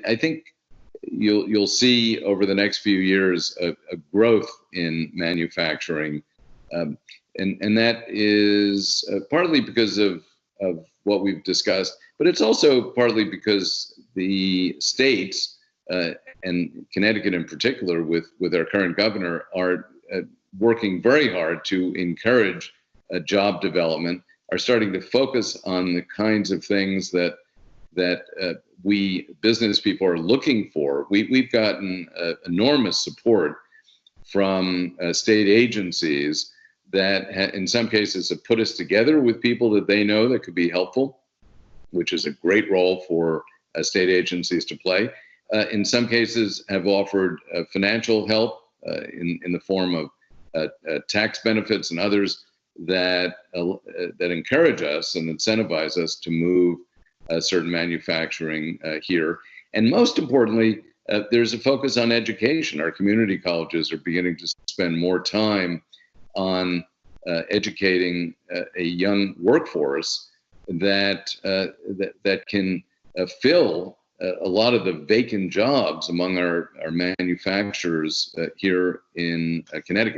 I think you'll see over the next few years a growth in manufacturing, and that is partly because of what we've discussed, but it's also partly because the states and Connecticut in particular, with our current governor, are working very hard to encourage job development, are starting to focus on the kinds of things that we business people are looking for. We've gotten enormous support from state agencies that in some cases have put us together with people that they know that could be helpful, which is a great role for state agencies to play. In some cases have offered financial help in the form of tax benefits and others that encourage us and incentivize us to move certain manufacturing here. And most importantly, there's a focus on education. Our community colleges are beginning to spend more time on educating a young workforce that can fill a lot of the vacant jobs among our manufacturers here in Connecticut.